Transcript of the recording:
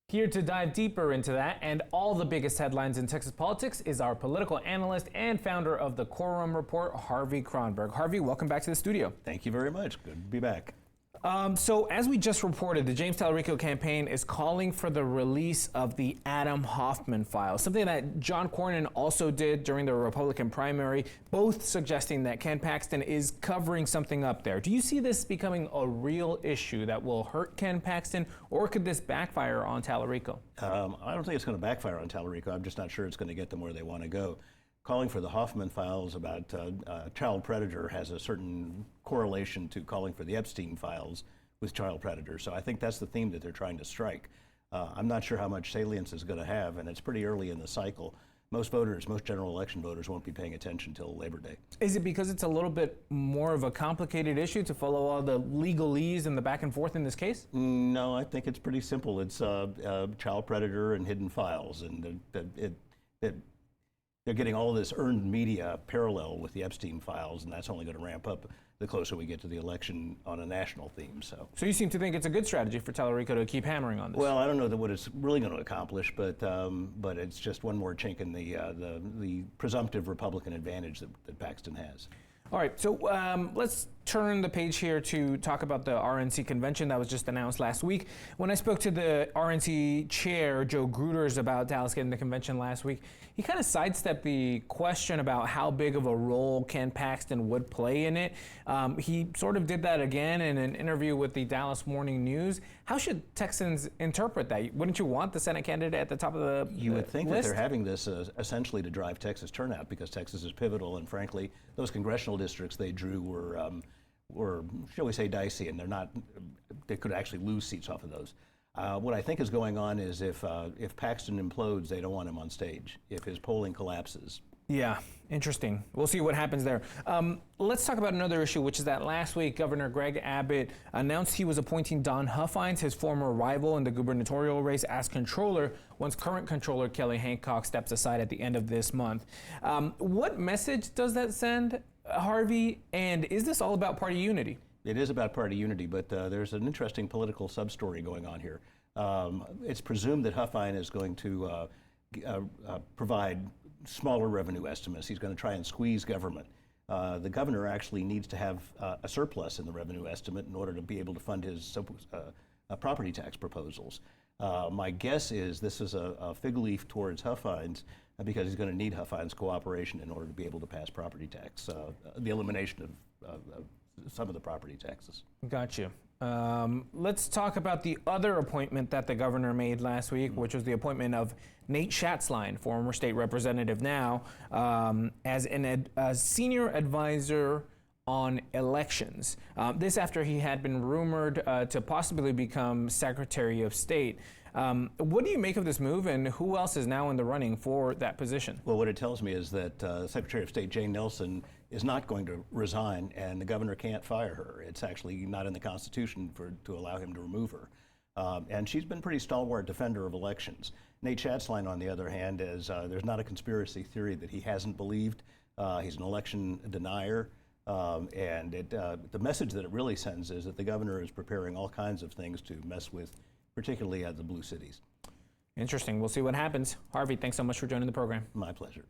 Here to dive deeper into that and all the biggest headlines in Texas politics is our political analyst and founder of the Quorum Report, Harvey Kronberg. Harvey, welcome back to the studio. Thank you very much. Good to be back. So as we just reported, the James Barragan campaign is calling for the release of the Adam Hoffman files, something that John Cornyn also did during the Republican primary, both suggesting that Ken Paxton is covering something up there. Do you see this becoming a real issue that will hurt Ken Paxton, or could this backfire on Tallarico? I don't think it's going to backfire on Tallarico. I'm just not sure it's going to get them where they want to go. Calling for the Hoffman files about child predator has a certain correlation to calling for the Epstein files with child predator. So I think that's the theme that they're trying to strike. I'm not sure how much salience it's going to have, and it's pretty early in the cycle. Most general election voters won't be paying attention till Labor Day. Is it because it's a little bit more of a complicated issue to follow all the legalese and the back and forth in this case? No, I think it's pretty simple. It's child predator and hidden files, and they're getting all this earned media parallel with the Epstein files, and that's only going to ramp up the closer we get to the election on a national theme. So you seem to think it's a good strategy for Tallarico to keep hammering on this? Well, I don't know what it's really going to accomplish, but it's just one more chink in the presumptive Republican advantage that Paxton has. All right, so let's turn the page here to talk about the RNC convention that was just announced last week. When I spoke to the RNC chair, Joe Gruters, about Dallas getting the convention last week, he kind of sidestepped the question about how big of a role Ken Paxton would play in it. He sort of did that again in an interview with the Dallas Morning News. How should Texans interpret that? Wouldn't you want the Senate candidate at the top of the You would think list? That they're having this essentially to drive Texas turnout, because Texas is pivotal, and frankly, those congressional districts they drew were, shall we say, dicey, and they could actually lose seats off of those. What I think is going on is if Paxton implodes, they don't want him on stage. If his polling collapses. Yeah, interesting. We'll see what happens there. Let's talk about another issue, which is that last week, Governor Greg Abbott announced he was appointing Don Huffines, his former rival in the gubernatorial race, as Comptroller once current Comptroller Kelly Hancock steps aside at the end of this month. What message does that send, Harvey? And is this all about party unity? It is about party unity, but there's an interesting political sub-story going on here. It's presumed that Huffine is going to provide smaller revenue estimates. He's going to try and squeeze government. The governor actually needs to have a surplus in the revenue estimate in order to be able to fund his property tax proposals. My guess is this is a fig leaf towards Huffines, because he's going to need Huffines' cooperation in order to be able to pass property tax, the elimination of some of the property taxes. Gotcha. Let's talk about the other appointment that the governor made last week, which was the appointment of Nate Schatzline, former state representative now, as a senior advisor on elections. This after he had been rumored to possibly become Secretary of State. What do you make of this move, and who else is now in the running for that position? Well, what it tells me is that Secretary of State Jane Nelson is not going to resign, and the governor can't fire her. It's actually not in the Constitution to allow him to remove her. And she's been a pretty stalwart defender of elections. Nate Schatzline, on the other hand, there's not a conspiracy theory that he hasn't believed. He's an election denier. And the message that it really sends is that the governor is preparing all kinds of things to mess with, particularly the blue cities. Interesting. We'll see what happens. Harvey, thanks so much for joining the program. My pleasure.